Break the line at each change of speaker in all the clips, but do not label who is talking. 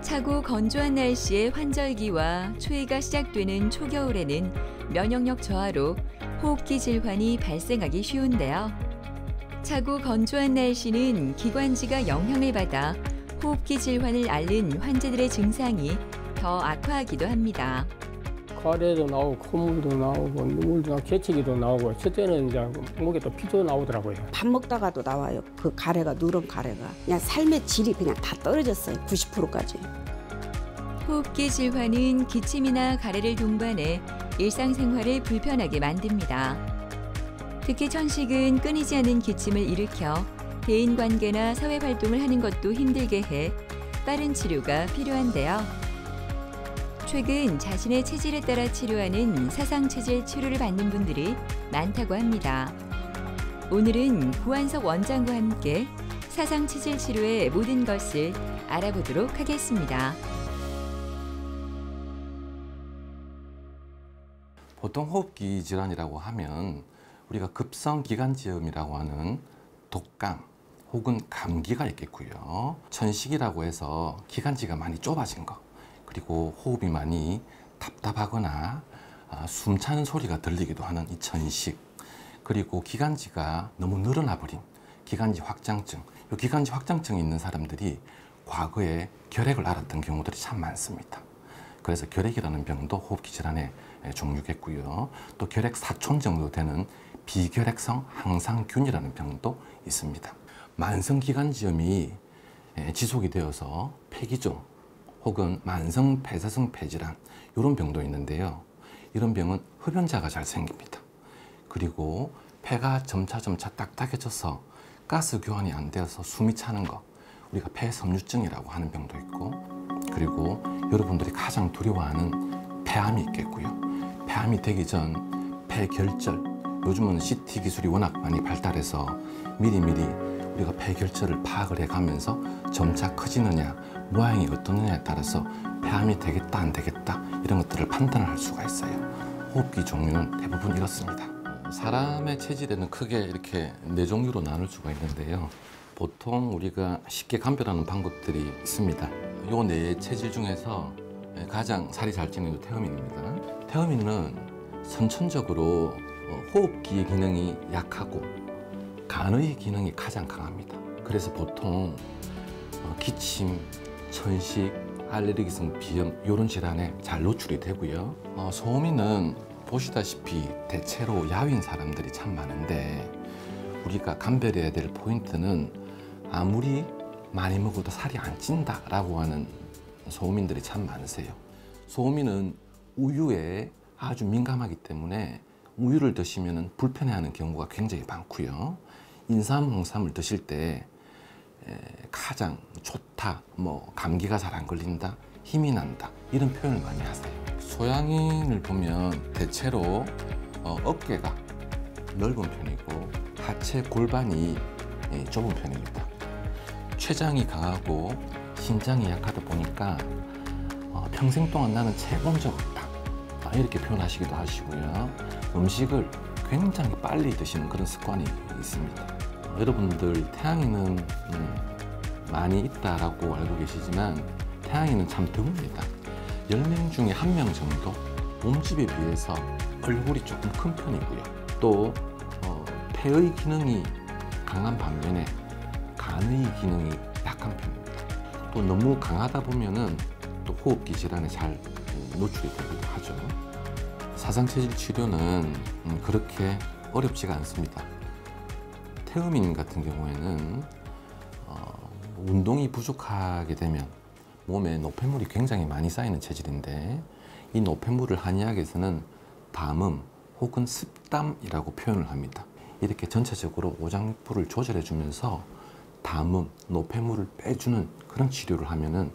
차고 건조한 날씨에 환절기와 추위가 시작되는 초겨울에는 면역력 저하로 호흡기 질환이 발생하기 쉬운데요. 차고 건조한 날씨는 기관지가 영향을 받아 호흡기 질환을 앓는 환자들의 증상이 더 악화하기도 합니다.
가래도 나오고 콧물도 나오고 눈물도 나오고 개치기도 나오고 저 때는 이제 목에 또 피도 나오더라고요.
밥 먹다가도 나와요. 그 가래가 누런 가래가 그냥 삶의 질이 그냥 다 떨어졌어요. 90%까지.
호흡기 질환은 기침이나 가래를 동반해 일상생활을 불편하게 만듭니다. 특히 천식은 끊이지 않는 기침을 일으켜 대인관계나 사회활동을 하는 것도 힘들게 해 빠른 치료가 필요한데요. 최근 자신의 체질에 따라 치료하는 사상체질 치료를 받는 분들이 많다고 합니다. 오늘은 고한석 원장과 함께 사상체질 치료의 모든 것을 알아보도록 하겠습니다.
보통 호흡기 질환이라고 하면 우리가 급성기관지염이라고 하는 독감 혹은 감기가 있겠고요. 천식이라고 해서 기관지가 많이 좁아진 거, 그리고 호흡이 많이 답답하거나 숨 차는 소리가 들리기도 하는 이 천식, 그리고 기관지가 너무 늘어나 버린 기관지 확장증. 이 기관지 확장증이 있는 사람들이 과거에 결핵을 앓았던 경우들이 참 많습니다. 그래서 결핵이라는 병도 호흡기 질환의 종류겠고요. 또 결핵 사촌 정도 되는 비결핵성 항상균이라는 병도 있습니다. 만성기관지염이 지속이 되어서 폐기종 혹은 만성 폐쇄성 폐질환 이런 병도 있는데요. 이런 병은 흡연자가 잘 생깁니다. 그리고 폐가 점차 딱딱해져서 가스 교환이 안 되어서 숨이 차는 거, 우리가 폐섬유증이라고 하는 병도 있고, 그리고 여러분들이 가장 두려워하는 폐암이 있겠고요. 폐암이 되기 전 폐결절, 요즘은 CT 기술이 워낙 많이 발달해서 미리미리 우리가 폐결절을 파악을 해가면서 점차 커지느냐, 모양이 어떠느냐에 따라서 폐암이 되겠다 안 되겠다 이런 것들을 판단을 할 수가 있어요. 호흡기 종류는 대부분 이렇습니다. 사람의 체질에는 크게 이렇게 4종류로 나눌 수가 있는데요. 보통 우리가 쉽게 감별하는 방법들이 있습니다. 이 4 체질 중에서 가장 살이 잘 찌는 게 태음인입니다. 태음인은 선천적으로 호흡기의 기능이 약하고 간의 기능이 가장 강합니다. 그래서 보통 기침, 천식, 알레르기성 비염 이런 질환에 잘 노출이 되고요. 소음인은 보시다시피 대체로 야윈 사람들이 참 많은데, 우리가 감별해야 될 포인트는 아무리 많이 먹어도 살이 안 찐다라고 하는 소음인들이 참 많으세요. 소음인은 우유에 아주 민감하기 때문에 우유를 드시면 불편해하는 경우가 굉장히 많고요. 인삼, 홍삼을 드실 때 가장 좋다, 감기가 잘 안 걸린다, 힘이 난다 이런 표현을 많이 하세요. 소양인을 보면 대체로 어깨가 넓은 편이고 하체 골반이 좁은 편입니다. 췌장이 강하고 신장이 약하다 보니까 평생 동안 나는 재본 적 없다 이렇게 표현하시기도 하시고요. 음식을 굉장히 빨리 드시는 그런 습관이 있습니다. 여러분들 태양인은 많이 있다라고 알고 계시지만 태양인은 참 드뭅니다. 10명 중에 1명 정도 몸집에 비해서 얼굴이 조금 큰 편이고요. 또 폐의 기능이 강한 반면에 간의 기능이 약한 편입니다. 또 너무 강하다 보면은 또 호흡기 질환에 잘 노출이 되기도 하죠. 사상체질 치료는 그렇게 어렵지가 않습니다. 태음인 같은 경우에는 운동이 부족하게 되면 몸에 노폐물이 굉장히 많이 쌓이는 체질인데, 이 노폐물을 한의학에서는 담음 혹은 습담이라고 표현을 합니다. 이렇게 전체적으로 오장육부를 조절해 주면서 담음, 노폐물을 빼주는 그런 치료를 하면은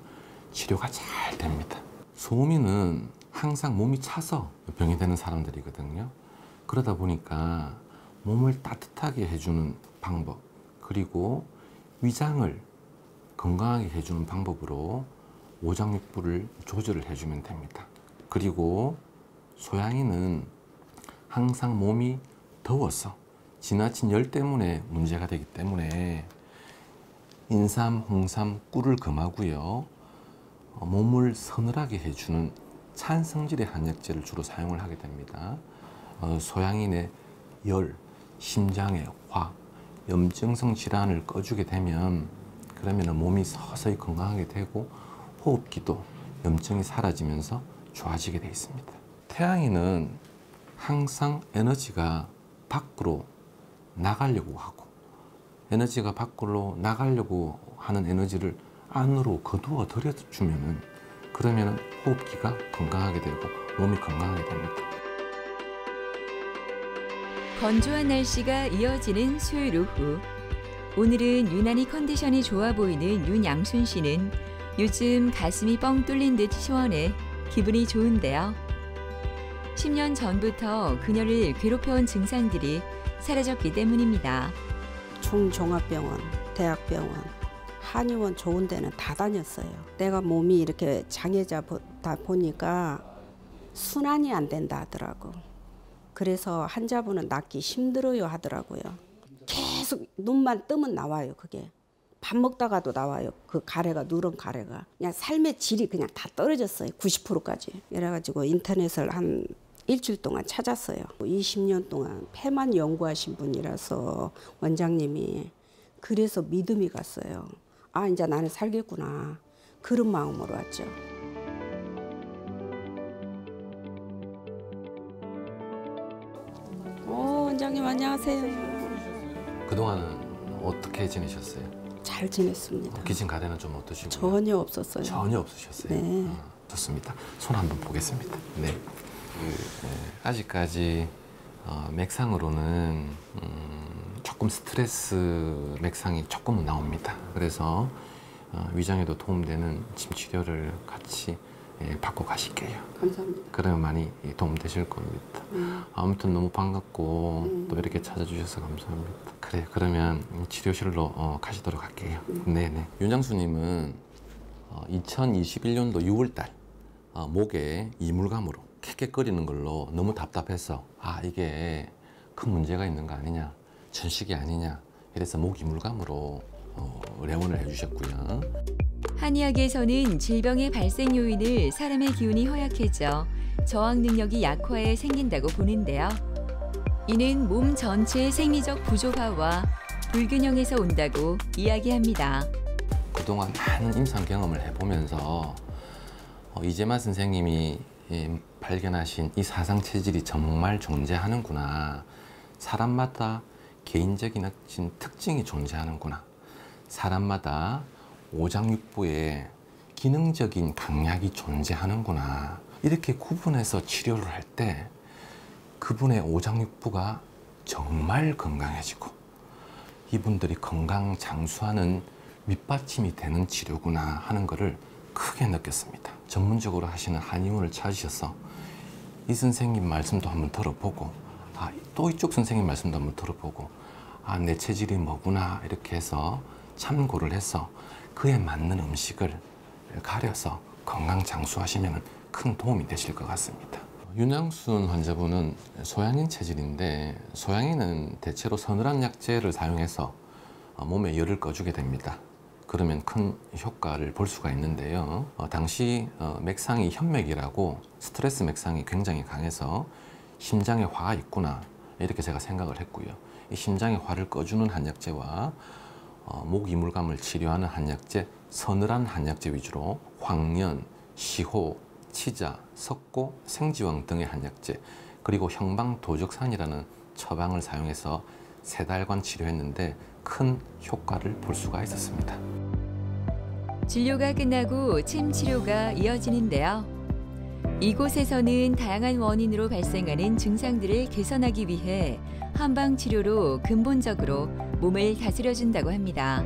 치료가 잘 됩니다. 소음인은 항상 몸이 차서 병이 되는 사람들이거든요. 그러다 보니까 몸을 따뜻하게 해주는 방법, 그리고 위장을 건강하게 해주는 방법으로 오장육부를 조절을 해주면 됩니다. 그리고 소양인은 항상 몸이 더워서 지나친 열 때문에 문제가 되기 때문에 인삼, 홍삼, 꿀을 금하고요. 몸을 서늘하게 해주는 찬성질의 한약재를 주로 사용을 하게 됩니다. 소양인의 열, 심장의 화, 염증성 질환을 꺼주게 되면 그러면 몸이 서서히 건강하게 되고 호흡기도 염증이 사라지면서 좋아지게 되어 있습니다. 태양인은 항상 에너지가 밖으로 나가려고 하고 에너지가 밖으로 나가려고 하는 에너지를 안으로 거두어 들여주면은 그러면 호흡기가 건강하게 되고 몸이 건강하게 됩니다.
건조한 날씨가 이어지는 수요일 오후. 오늘은 유난히 컨디션이 좋아 보이는 윤양순 씨는 요즘 가슴이 뻥 뚫린 듯 시원해 기분이 좋은데요. 10년 전부터 그녀를 괴롭혀온 증상들이 사라졌기 때문입니다.
중종합병원, 대학병원, 한의원 좋은 데는 다 다녔어요. 내가 몸이 이렇게 장애자다 보니까 순환이 안 된다 하더라고. 그래서 환자분은 낫기 힘들어요 하더라고요. 계속 눈만 뜨면 나와요, 그게. 밥 먹다가도 나와요. 그 가래가, 누런 가래가. 그냥 삶의 질이 그냥 다 떨어졌어요. 90%까지. 이래가지고 인터넷을 한 일주일 동안 찾았어요. 20년 동안 폐만 연구하신 분이라서 원장님이. 그래서 믿음이 갔어요. 아, 이제 나는 살겠구나. 그런 마음으로 왔죠. 원장님 안녕하세요.
그동안은 어떻게 지내셨어요?
잘 지냈습니다.
기침 가래는 좀 어떠시고요?
전혀 없었어요.
전혀 없으셨어요?
네.
좋습니다. 손 한번 보겠습니다. 네. 아직까지 맥상으로는 조금 스트레스 맥상이 조금은 나옵니다. 그래서 위장에도 도움되는 침 치료를 같이 받고 가실게요.
감사합니다.
그러면 많이 도움되실 겁니다. 아무튼 너무 반갑고 또 이렇게 찾아주셔서 감사합니다. 그래, 그러면 치료실로 가시도록 할게요. 네네. 윤양수님은 2021년도 6월달 목에 이물감으로 캑캑거리는 걸로 너무 답답해서 이게 큰 문제가 있는 거 아니냐, 천식이 아니냐, 이래서 목 이물감으로 의뢰원을 해주셨고요.
한의학에서는 질병의 발생 요인을 사람의 기운이 허약해져 저항 능력이 약화해 생긴다고 보는데요. 이는 몸 전체의 생리적 부조화와 불균형에서 온다고 이야기합니다.
그동안 많은 임상 경험을 해보면서 이재만 선생님이 발견하신 이 사상 체질이 정말 존재하는구나. 사람마다 개인적인 특징이 존재하는구나. 사람마다 오장육부에 기능적인 강약이 존재하는구나. 이렇게 구분해서 치료를 할 때 그분의 오장육부가 정말 건강해지고 이분들이 건강 장수하는 밑받침이 되는 치료구나 하는 것을 크게 느꼈습니다. 전문적으로 하시는 한의원을 찾으셔서 이 선생님 말씀도 한번 들어보고 또 이쪽 선생님 말씀도 한번 들어보고 내 체질이 뭐구나 이렇게 해서 참고를 해서 그에 맞는 음식을 가려서 건강 장수하시면 큰 도움이 되실 것 같습니다. 윤양순 환자분은 소양인 체질인데 소양인은 대체로 서늘한 약재를 사용해서 몸에 열을 꺼주게 됩니다. 그러면 큰 효과를 볼 수가 있는데요. 당시 맥상이 현맥이라고 스트레스 맥상이 굉장히 강해서 심장에 화가 있구나 이렇게 제가 생각을 했고요. 이 심장의 화를 꺼주는 한약재와 목 이물감을 치료하는 한약재, 서늘한 한약재 위주로 황련, 시호, 치자, 석고, 생지왕 등의 한약재 그리고 형방도적산이라는 처방을 사용해서 3달간 치료했는데 큰 효과를 볼 수가 있었습니다.
진료가 끝나고 침 치료가 이어지는데요. 이곳에서는 다양한 원인으로 발생하는 증상들을 개선하기 위해 한방 치료로 근본적으로 몸을 다스려준다고 합니다.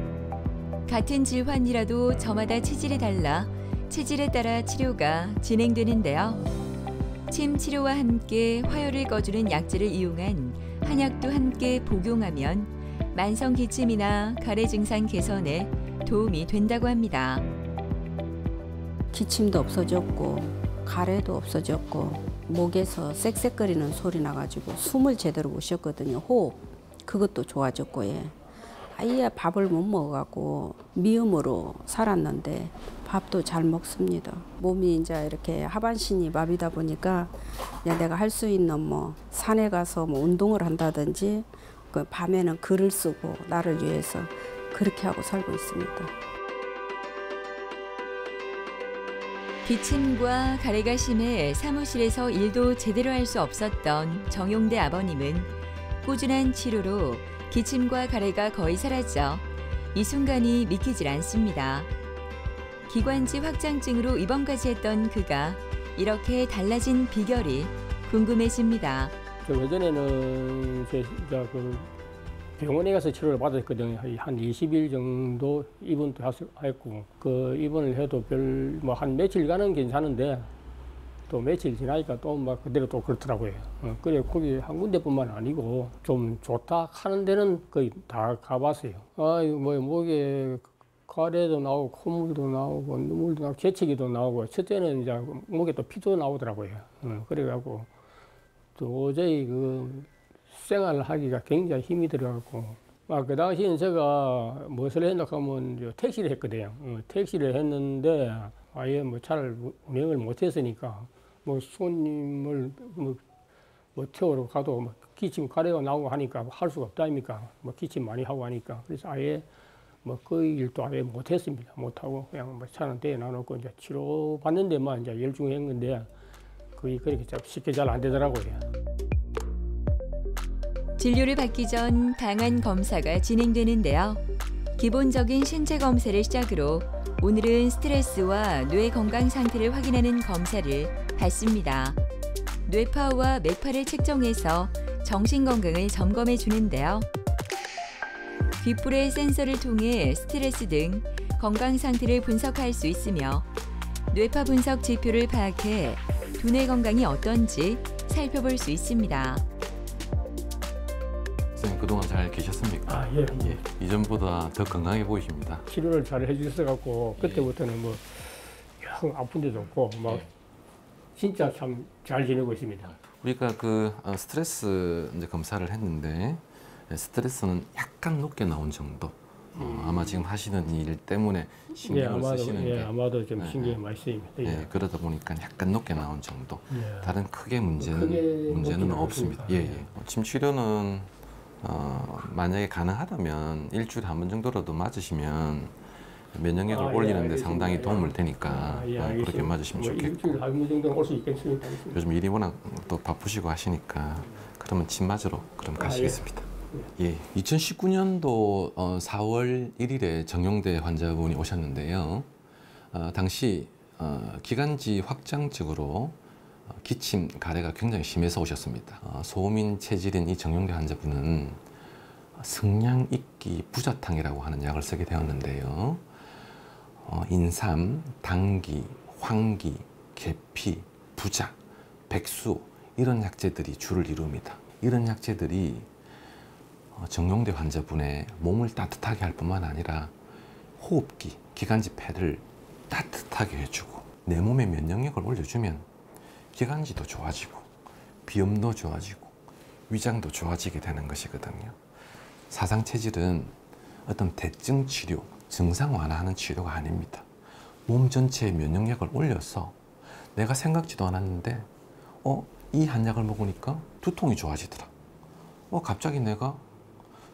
같은 질환이라도 저마다 체질이 달라 체질에 따라 치료가 진행되는데요. 침 치료와 함께 화열을 꺼주는 약재를 이용한 한약도 함께 복용하면 만성 기침이나 가래 증상 개선에 도움이 된다고 합니다.
기침도 없어졌고 가래도 없어졌고 목에서 쌕쌕거리는 소리 나가지고 숨을 제대로 못 쉬었거든요. 호흡. 그것도 좋아졌고 예. 아예 밥을 못 먹어갖고 미음으로 살았는데 밥도 잘 먹습니다. 몸이 이제 이렇게 하반신이 마비다 보니까 내가 할 수 있는 뭐 산에 가서 뭐 운동을 한다든지 그 밤에는 글을 쓰고 나를 위해서 그렇게 하고 살고 있습니다.
기침과 가래가 심해 사무실에서 일도 제대로 할 수 없었던 정용대 아버님은 꾸준한 치료로 기침과 가래가 거의 사라져 이 순간이 믿기질 않습니다. 기관지 확장증으로 입원까지 했던 그가 이렇게 달라진 비결이 궁금해집니다.
예전에는 제가 그 병원에 가서 치료를 받았거든요. 한 20일 정도 입원도 했고 그 입원을 해도 별 뭐 한 며칠간은 괜찮은데 또 며칠 지나니까 또 막 그대로 또 그렇더라고요. 그래 거기 한 군데뿐만 아니고 좀 좋다 하는 데는 거의 다 가봤어요. 뭐 목에 가래도 나오고 콧물도 나오고 눈물도 나오고 재채기도 나오고 첫째는 이제 목에 또 피도 나오더라고요. 그래갖고 도저히 그 생활을 하기가 굉장히 힘이 들어갖고 그 당시에는 제가 무엇을 했나 하면 택시를 했거든요. 택시를 했는데 아예 뭐 차를 운행을 못했으니까 뭐 손님을 뭐 태우러 가도 뭐 기침 가래가 나오고 하니까 할 수가 없다 아닙니까? 뭐 기침 많이 하고 하니까 그래서 아예 뭐 그 일도 아예 못했습니다. 못하고 그냥 뭐 차는 대놔놓고 이제 치료 받는 데만 이제 열중했는데 그게 그렇게 쉽게 잘 안 되더라고요.
진료를 받기 전 방안 검사가 진행되는데요. 기본적인 신체 검사를 시작으로 오늘은 스트레스와 뇌 건강 상태를 확인하는 검사를 받습니다. 뇌파와 맥파를 측정해서 정신 건강을 점검해 주는데요. 귓불의 센서를 통해 스트레스 등 건강 상태를 분석할 수 있으며 뇌파 분석 지표를 파악해 두뇌 건강이 어떤지 살펴볼 수 있습니다.
선생님 그동안 잘 계셨습니까?
예.
이전보다 더 건강해 보이십니다.
치료를 잘 해주셔갖고 그때부터는 뭐 영 아픈 데도 없고 막 진짜 참 잘 지내고 있습니다.
우리가 그 스트레스 이제 검사를 했는데 스트레스는 약간 높게 나온 정도. 아마 지금 하시는 일 때문에 신경을 쓰시는데
아마도 좀 신경이 많이 쓰입니다.
그러다 보니까 약간 높게 나온 정도.
예.
다른 크게 문제는 없습니다. 침 치료는 만약에 가능하다면 일주일에 한 번 정도라도 맞으시면 면역력을 올리는데 상당히 도움을 되니까 그렇게 맞으시면 좋겠고.
일주일에 한 번 정도는 올 수 있겠습니다.
요즘 일이 워낙 또 바쁘시고 하시니까 그러면 침 맞으러 그럼 가시겠습니다. 2019년도 4월 1일에 정용대 환자분이 오셨는데요. 당시 기관지 확장증으로 기침, 가래가 굉장히 심해서 오셨습니다. 소음인 체질인 이 정용대 환자분은 승량익기 부자탕이라고 하는 약을 쓰게 되었는데요. 인삼, 당귀, 황기, 계피, 부자, 백수 이런 약재들이 주를 이룹니다. 이런 약재들이 정용대 환자분의 몸을 따뜻하게 할 뿐만 아니라 호흡기, 기관지 폐를 따뜻하게 해주고 내 몸의 면역력을 올려주면 기관지도 좋아지고 비염도 좋아지고 위장도 좋아지게 되는 것이거든요. 사상체질은 어떤 대증 치료, 증상 완화하는 치료가 아닙니다. 몸 전체의 면역력을 올려서 내가 생각지도 않았는데 이 한 약을 먹으니까 두통이 좋아지더라. 갑자기 내가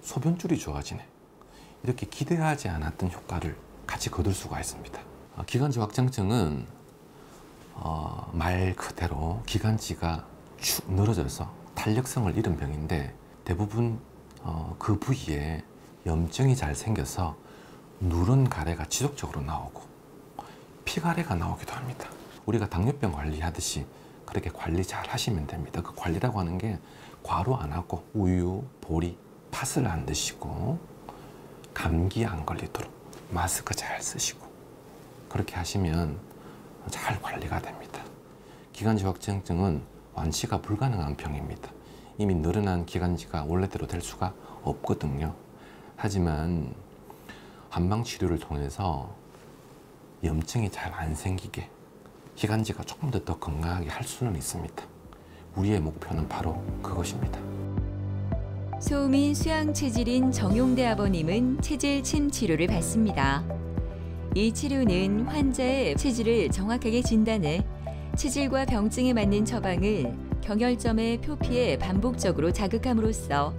소변줄이 좋아지네. 이렇게 기대하지 않았던 효과를 같이 거둘 수가 있습니다. 기관지 확장증은 말 그대로 기관지가 축 늘어져서 탄력성을 잃은 병인데 대부분 그 부위에 염증이 잘 생겨서 누런 가래가 지속적으로 나오고 피가래가 나오기도 합니다. 우리가 당뇨병 관리하듯이 그렇게 관리 잘 하시면 됩니다. 그 관리라고 하는 게 과로 안 하고 우유, 보리, 팥을 안 드시고 감기 안 걸리도록 마스크 잘 쓰시고 그렇게 하시면 잘 관리가 됩니다. 기관지 확장증은 완치가 불가능한 병입니다. 이미 늘어난 기관지가 원래대로 될 수가 없거든요. 하지만 한방 치료를 통해서 염증이 잘 안 생기게 기관지가 조금 더 건강하게 할 수는 있습니다. 우리의 목표는 바로 그것입니다.
소음인 수양 체질인 정용대 아버님은 체질 침 치료를 받습니다. 이 치료는 환자의 체질을 정확하게 진단해 체질과 병증에 맞는 처방을 경혈점의 표피에 반복적으로 자극함으로써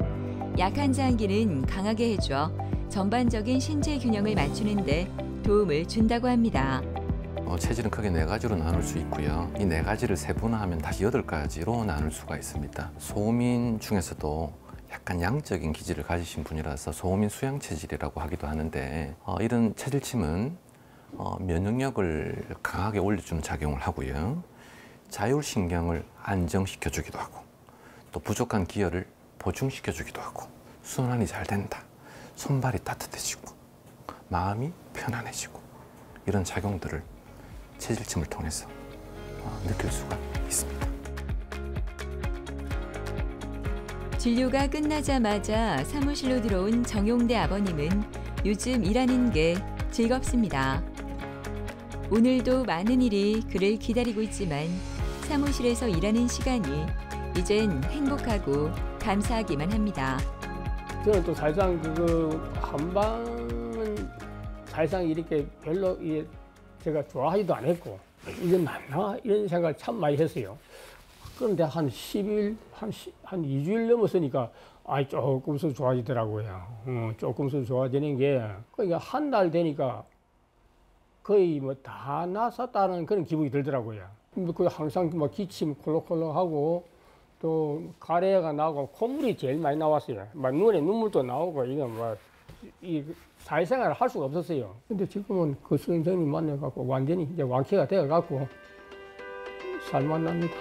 약한 장기는 강하게 해줘 전반적인 신체 균형을 맞추는 데 도움을 준다고 합니다.
체질은 크게 4가지로 나눌 수 있고요. 이 4가지를 세분화하면 다시 8가지로 나눌 수가 있습니다. 소음인 중에서도 약간 양적인 기질을 가지신 분이라서 소음인 수양 체질이라고 하기도 하는데 이런 체질침은 면역력을 강하게 올려주는 작용을 하고요. 자율신경을 안정시켜주기도 하고 또 부족한 기혈을 보충시켜주기도 하고 순환이 잘 된다. 손발이 따뜻해지고 마음이 편안해지고 이런 작용들을 체질침을 통해서 느낄 수가 있습니다.
진료가 끝나자마자 사무실로 들어온 정용대 아버님은 요즘 일하는 게 즐겁습니다. 오늘도 많은 일이 그를 기다리고 있지만 사무실에서 일하는 시간이 이젠 행복하고 감사하기만 합니다.
저는 또 사실상 한방은 사실상 이렇게 별로 제가 좋아하지도 않았고 이건 맞나 이런 생각을 참 많이 했어요. 그런데 한 10일, 한 2주일 넘었으니까 조금씩 좋아지더라고요. 조금씩 좋아지는 게 그러니까 한 달 되니까 거의 뭐 다 나았다는 그런 기분이 들더라고요. 그 항상 막 기침 콜록콜록하고 또 가래가 나고 콧물이 제일 많이 나왔어요. 막 눈에 눈물도 나오고 이건 이 사회생활을 할 수가 없었어요. 근데 지금은 그 선생님 만나갖고 완전히 이제 완쾌가 되어갖고 살만납니다.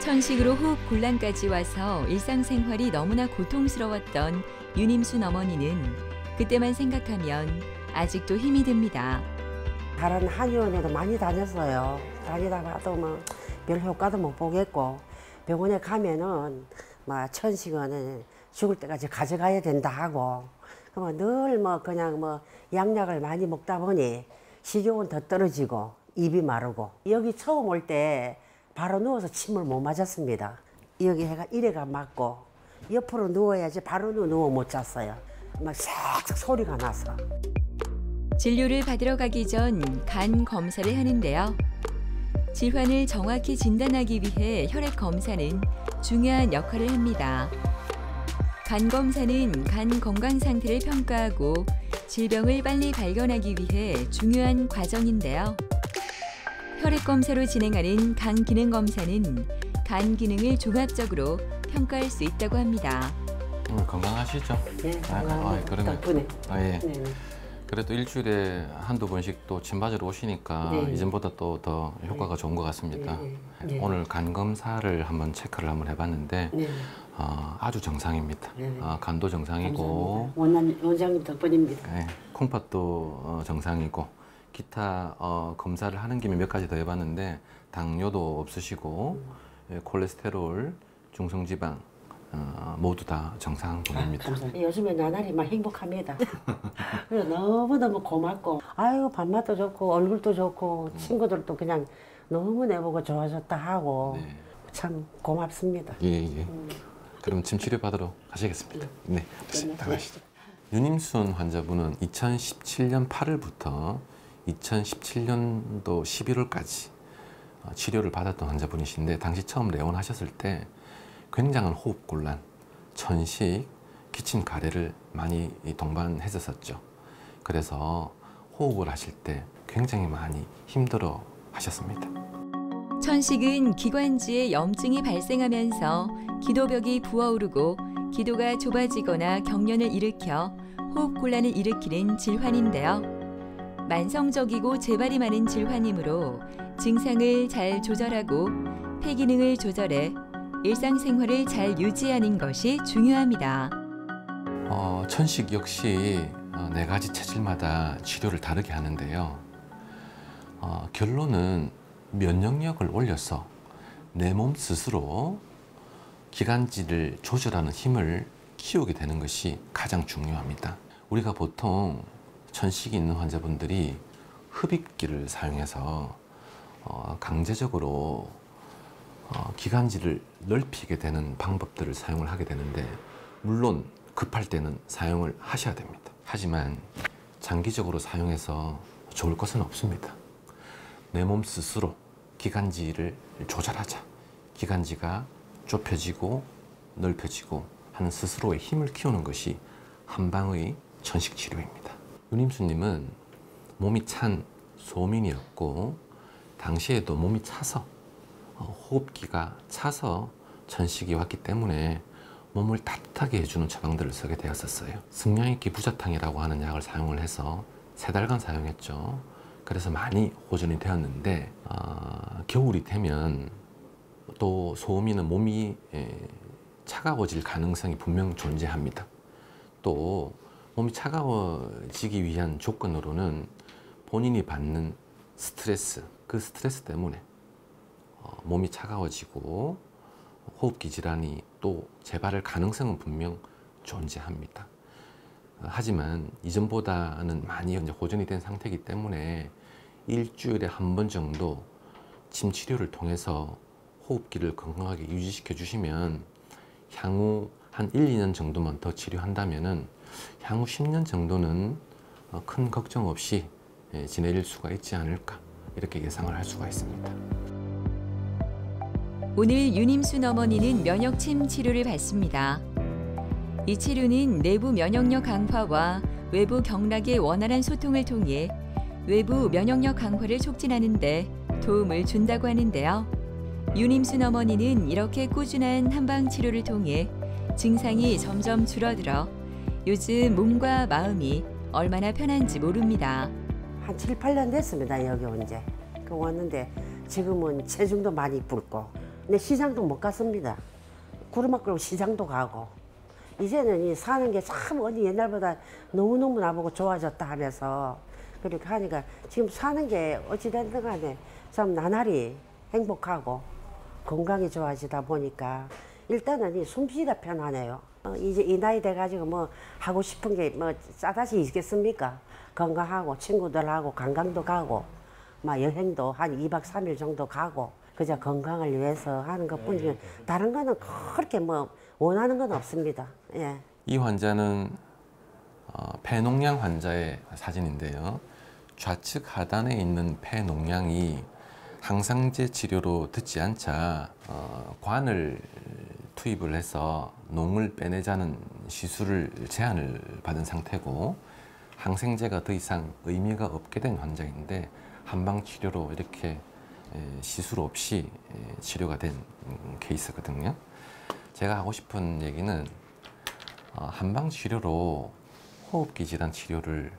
천식으로 호흡 곤란까지 와서 일상생활이 너무나 고통스러웠던 윤임순 어머니는 그때만 생각하면 아직도 힘이 듭니다.
다른 한의원에도 많이 다녔어요. 다니다가도 뭐 별 효과도 못 보겠고 병원에 가면은 막 천식은 죽을 때까지 가져가야 된다 하고 늘 그냥 양약을 많이 먹다 보니 식욕은 더 떨어지고 입이 마르고 여기 처음 올 때 바로 누워서 침을 못 맞았습니다. 여기 해가 이래가 맞고 옆으로 누워야지 바로 누워 못 잤어요. 막 싹싹 소리가 나서.
진료를 받으러 가기 전 간 검사를 하는데요. 질환을 정확히 진단하기 위해 혈액 검사는 중요한 역할을 합니다. 간 검사는 간 건강 상태를 평가하고 질병을 빨리 발견하기 위해 중요한 과정인데요. 혈액 검사로 진행하는 간 기능 검사는 간 기능을 종합적으로 평가할 수 있다고 합니다.
건강하시죠?
네,
그러면
덕분에.
예.
네.
그래도 일주일에 한두 번씩 또 침 맞으러 오시니까
네.
이전보다 또 더 효과가 좋은 것 같습니다.
네.
오늘 간 검사를 한번 체크를 한번 해봤는데
네.
아주 정상입니다.
네.
간도 정상이고
원장님 덕분입니다.
네, 콩팥도 정상이고 기타 검사를 하는 김에 몇 가지 더 해봤는데 당뇨도 없으시고 콜레스테롤, 중성지방 모두 다 정상분입니다.
요즘에 나날이 막 행복합니다. 그래서 너무너무 고맙고 아유 밥맛도 좋고 얼굴도 좋고 친구들도 그냥 너무 내보고 좋아졌다 하고
네.
참 고맙습니다.
예. 그럼 침 치료 받으러 가시겠습니다. 네, 가시죠. 윤임순 환자분은 2017년 8월부터 2017년도 11월까지 치료를 받았던 환자분이신데 당시 처음 내원하셨을 때 굉장한 호흡곤란, 천식, 기침 가래를 많이 동반했었죠. 그래서 호흡을 하실 때 굉장히 많이 힘들어 하셨습니다.
천식은 기관지에 염증이 발생하면서 기도벽이 부어오르고 기도가 좁아지거나 경련을 일으켜 호흡곤란을 일으키는 질환인데요. 만성적이고 재발이 많은 질환이므로 증상을 잘 조절하고 폐 기능을 조절해 일상생활을 잘 유지하는 것이 중요합니다.
천식 역시 4가지 체질마다 치료를 다르게 하는데요. 결론은 면역력을 올려서 내 몸 스스로 기관지를 조절하는 힘을 키우게 되는 것이 가장 중요합니다. 우리가 보통 천식이 있는 환자분들이 흡입기를 사용해서 강제적으로 기관지를 넓히게 되는 방법들을 사용을 하게 되는데 물론 급할 때는 사용을 하셔야 됩니다. 하지만 장기적으로 사용해서 좋을 것은 없습니다. 내 몸 스스로 기관지를 조절하자. 기관지가 좁혀지고 넓혀지고 하는 스스로의 힘을 키우는 것이 한방의 천식 치료입니다. 윤임수님은 몸이 찬 소민이었고 당시에도 몸이 차서 호흡기가 차서 천식이 왔기 때문에 몸을 따뜻하게 해주는 처방들을 쓰게 되었었어요. 승량익기 부자탕이라고 하는 약을 사용을 해서 3달간 사용했죠. 그래서 많이 호전이 되었는데 겨울이 되면 또 소음이는 몸이 차가워질 가능성이 분명 존재합니다. 또 몸이 차가워지기 위한 조건으로는 본인이 받는 스트레스, 그 스트레스 때문에 몸이 차가워지고 호흡기 질환이 또 재발할 가능성은 분명 존재합니다. 하지만 이전보다는 많이 이제 호전이 된 상태이기 때문에 일주일에 한 번 정도 침 치료를 통해서 호흡기를 건강하게 유지시켜 주시면 향후 한 1, 2년 정도만 더 치료한다면은 향후 10년 정도는 큰 걱정 없이 지내릴 수가 있지 않을까 이렇게 예상을 할 수가 있습니다.
오늘 윤임순 어머니는 면역침 치료를 받습니다. 이 치료는 내부 면역력 강화와 외부 경락의 원활한 소통을 통해 외부 면역력 강화를 촉진하는 데 도움을 준다고 하는데요. 윤임순 어머니는 이렇게 꾸준한 한방 치료를 통해 증상이 점점 줄어들어 요즘 몸과 마음이 얼마나 편한지 모릅니다.
한 7, 8년 됐습니다. 여기 온 지. 왔는데 지금은 체중도 많이 불고 근데 시장도 못 갔습니다. 구르막 끌고 시장도 가고 이제는 이 사는 게 참 어디 옛날보다 너무너무 나보고 좋아졌다 하면서 그렇게 하니까 지금 사는 게 어찌됐든 간에 참 나날이 행복하고 건강이 좋아지다 보니까 일단은 이 숨쉬기가 편하네요. 이제 이 나이 돼가지고 뭐 하고 싶은 게 뭐 싸다시 있겠습니까? 건강하고 친구들하고 관광도 가고 막 여행도 한 2박 3일 정도 가고 그저 건강을 위해서 하는 것뿐이지 다른 거는 그렇게 뭐 원하는 건 없습니다. 예.
이 환자는 폐농양 환자의 사진인데요. 좌측 하단에 있는 폐농양이 항상제 치료로 듣지 않자 관을 투입을 해서 농을 빼내자는 시술을 제안을 받은 상태고 항생제가 더 이상 의미가 없게 된 환자인데 한방 치료로 이렇게 시술 없이 치료가 된 케이스거든요. 제가 하고 싶은 얘기는 한방 치료로 호흡기 질환 치료를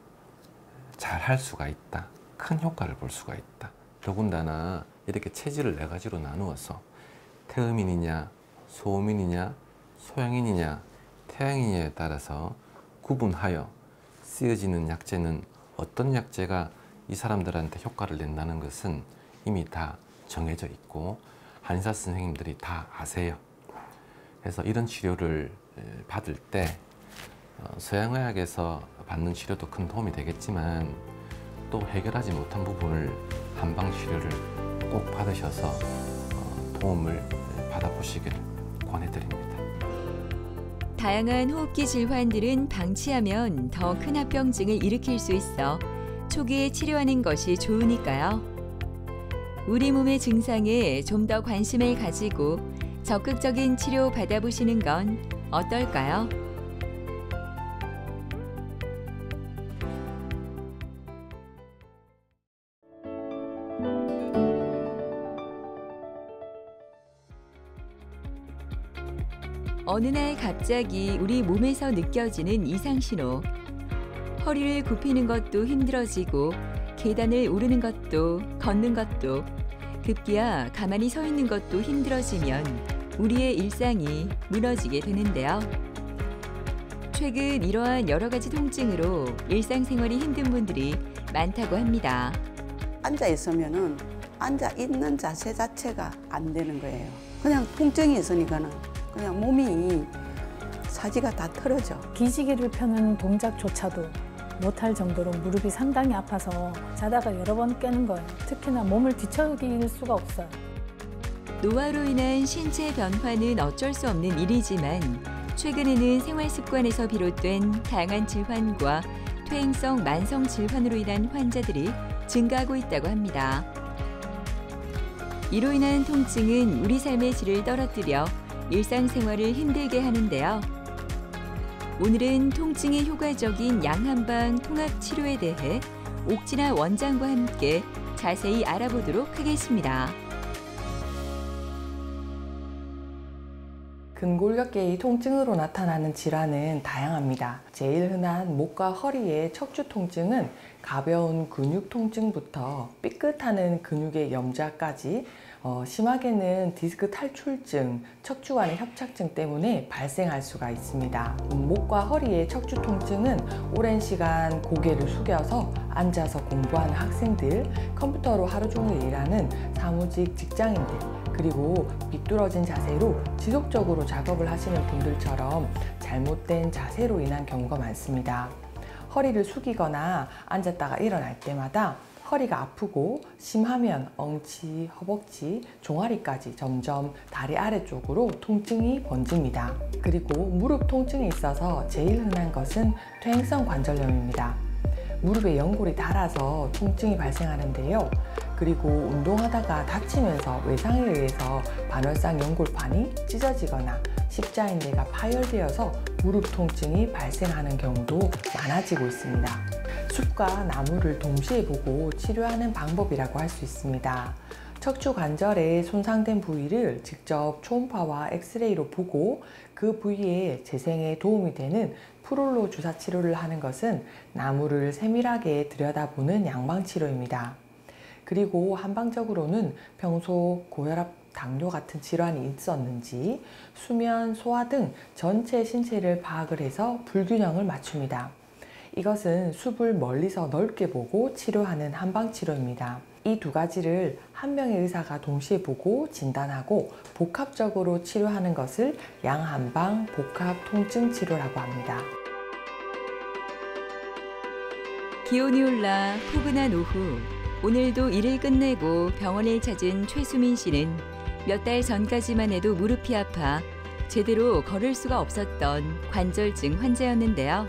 잘 할 수가 있다. 큰 효과를 볼 수가 있다. 더군다나 이렇게 체질을 4가지로 나누어서 태음인이냐, 소음인이냐, 소양인이냐, 태양인이냐에 따라서 구분하여 쓰여지는 약제는 어떤 약제가 이 사람들한테 효과를 낸다는 것은 이미 다 정해져 있고 한의사 선생님들이 다 아세요. 그래서 이런 치료를 받을 때 서양의학에서 받는 치료도 큰 도움이 되겠지만 또 해결하지 못한 부분을 한방 치료를 꼭 받으셔서 도움을 받아보시길 권해드립니다.
다양한 호흡기 질환들은 방치하면 더 큰 합병증을 일으킬 수 있어 초기에 치료하는 것이 좋으니까요. 우리 몸의 증상에 좀 더 관심을 가지고 적극적인 치료 받아보시는 건 어떨까요? 어느 날 갑자기 우리 몸에서 느껴지는 이상신호. 허리를 굽히는 것도 힘들어지고 계단을 오르는 것도 걷는 것도 급기야 가만히 서 있는 것도 힘들어지면 우리의 일상이 무너지게 되는데요. 최근 이러한 여러 가지 통증으로 일상생활이 힘든 분들이 많다고 합니다.
앉아 있으면은 앉아 있는 자세 자체가 안 되는 거예요. 그냥 통증이 있으니까는 그냥 몸이 사지가 다 틀어져.
기지개를 펴는 동작조차도 못할 정도로 무릎이 상당히 아파서 자다가 여러 번 깨는 거예요. 특히나 몸을 뒤척일 수가 없어요.
노화로 인한 신체 변화는 어쩔 수 없는 일이지만 최근에는 생활 습관에서 비롯된 다양한 질환과 퇴행성 만성 질환으로 인한 환자들이 증가하고 있다고 합니다. 이로 인한 통증은 우리 삶의 질을 떨어뜨려 일상생활을 힘들게 하는데요. 오늘은 통증에 효과적인 양한방 통합 치료에 대해 옥진아 원장과 함께 자세히 알아보도록 하겠습니다.
근골격계의 통증으로 나타나는 질환은 다양합니다. 제일 흔한 목과 허리의 척추 통증은 가벼운 근육 통증부터 삐끗하는 근육의 염좌까지 심하게는 디스크 탈출증, 척추 간의 협착증 때문에 발생할 수가 있습니다. 목과 허리의 척추 통증은 오랜 시간 고개를 숙여서 앉아서 공부하는 학생들, 컴퓨터로 하루 종일 일하는 사무직 직장인들, 그리고 비뚤어진 자세로 지속적으로 작업을 하시는 분들처럼 잘못된 자세로 인한 경우가 많습니다. 허리를 숙이거나 앉았다가 일어날 때마다 허리가 아프고 심하면 엉치, 허벅지, 종아리까지 점점 다리 아래쪽으로 통증이 번집니다. 그리고 무릎 통증에 있어서 제일 흔한 것은 퇴행성 관절염입니다. 무릎에 연골이 닳아서 통증이 발생하는데요. 그리고 운동하다가 다치면서 외상에 의해서 반월상 연골판이 찢어지거나 십자인대가 파열되어서 무릎 통증이 발생하는 경우도 많아지고 있습니다. 숲과 나무를 동시에 보고 치료하는 방법이라고 할 수 있습니다. 척추 관절의 손상된 부위를 직접 초음파와 엑스레이로 보고 그 부위에 재생에 도움이 되는 프롤로 주사 치료를 하는 것은 나무를 세밀하게 들여다보는 양방치료입니다. 그리고 한방적으로는 평소 고혈압, 당뇨 같은 질환이 있었는지 수면, 소화 등 전체 신체를 파악을 해서 불균형을 맞춥니다. 이것은 숲을 멀리서 넓게 보고 치료하는 한방치료입니다. 이 두 가지를 한 명의 의사가 동시에 보고 진단하고 복합적으로 치료하는 것을 양한방 복합 통증 치료라고 합니다.
기온이 올라 포근한 오후, 오늘도 일을 끝내고 병원을 찾은 최수민 씨는 몇 달 전까지만 해도 무릎이 아파 제대로 걸을 수가 없었던 관절증 환자였는데요.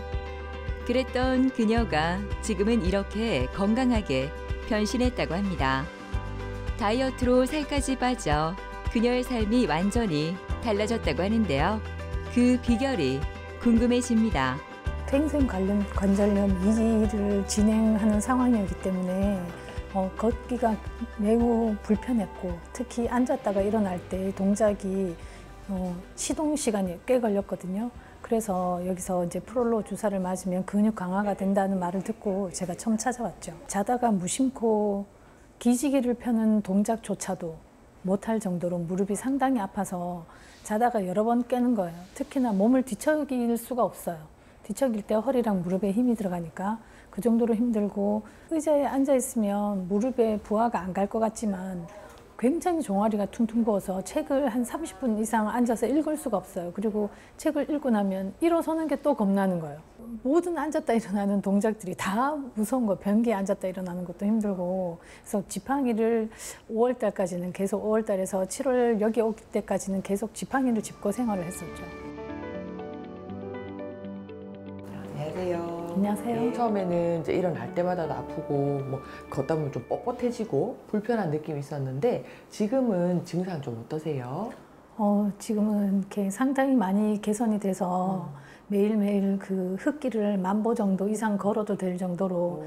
그랬던 그녀가 지금은 이렇게 건강하게 변신했다고 합니다. 다이어트로 살까지 빠져 그녀의 삶이 완전히 달라졌다고 하는데요. 그 비결이 궁금해집니다.
퇴행성 관절염 2기를 진행하는 상황이었기 때문에 걷기가 매우 불편했고 특히 앉았다가 일어날 때 동작이 시동 시간이 꽤 걸렸거든요. 그래서 여기서 이제 프롤로 주사를 맞으면 근육 강화가 된다는 말을 듣고 제가 처음 찾아왔죠. 자다가 무심코 기지개를 펴는 동작조차도 못할 정도로 무릎이 상당히 아파서 자다가 여러 번 깨는 거예요. 특히나 몸을 뒤척일 수가 없어요. 뒤척일 때 허리랑 무릎에 힘이 들어가니까 그 정도로 힘들고 의자에 앉아 있으면 무릎에 부하가 안 갈 것 같지만 굉장히 종아리가 퉁퉁 부어서 책을 한 30분 이상 앉아서 읽을 수가 없어요. 그리고 책을 읽고 나면 일어서는 게 또 겁나는 거예요. 모든 앉았다 일어나는 동작들이 다 무서운 거예요. 변기에 앉았다 일어나는 것도 힘들고. 그래서 지팡이를 5월 달까지는 계속 5월 달에서 7월 여기 올 때까지는 계속 지팡이를 짚고 생활을 했었죠.
안녕하세요.
안녕하세요.
처음에는 이제 일어날 때마다도 아프고 뭐 걷다 보면 좀 뻣뻣해지고 불편한 느낌이 있었는데 지금은 증상 좀 어떠세요?
지금은 이렇게 상당히 많이 개선이 돼서 매일매일 그 흙길을 10,000보 정도 이상 걸어도 될 정도로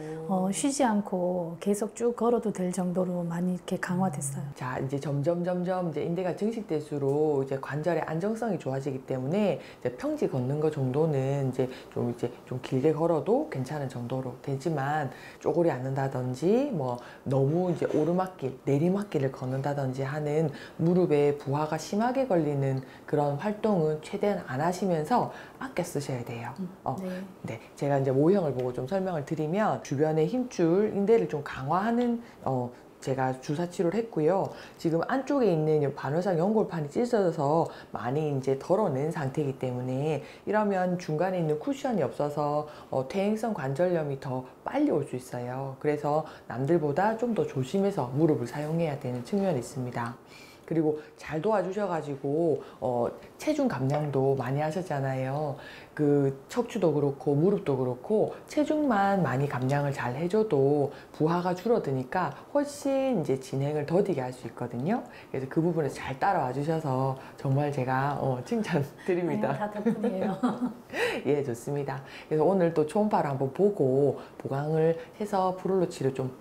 쉬지 않고 계속 쭉 걸어도 될 정도로 많이 이렇게 강화됐어요.
자, 이제 점점 이제 인대가 증식될수록 이제 관절의 안정성이 좋아지기 때문에 이제 평지 걷는 거 정도는 이제 좀 길게 걸어도 괜찮은 정도로 되지만 쪼그리 앉는다든지 뭐 너무 이제 오르막길, 내리막길을 걷는다든지 하는 무릎에 부하가 심하게 걸리는 그런 활동은 최대한 안 하시면서 아껴 쓰셔야 돼요. 네, 제가 이제 모형을 보고 좀 설명을 드리면 주변의 힘줄, 인대를 좀 강화하는 제가 주사 치료를 했고요. 지금 안쪽에 있는 반월상 연골판이 찢어져서 많이 이제 덜어낸 상태이기 때문에 이러면 중간에 있는 쿠션이 없어서 퇴행성 관절염이 더 빨리 올 수 있어요. 그래서 남들보다 좀 더 조심해서 무릎을 사용해야 되는 측면이 있습니다. 그리고 잘 도와주셔가지고 체중 감량도 많이 하셨잖아요. 그 척추도 그렇고 무릎도 그렇고 체중만 많이 감량을 잘 해줘도 부하가 줄어드니까 훨씬 이제 진행을 더디게 할 수 있거든요. 그래서 그 부분에서 잘 따라와 주셔서 정말 제가 칭찬드립니다.
다 덕분이에요.
예, 좋습니다. 그래서 오늘 또 초음파를 한번 보고 보강을 해서 프롤로 치료 좀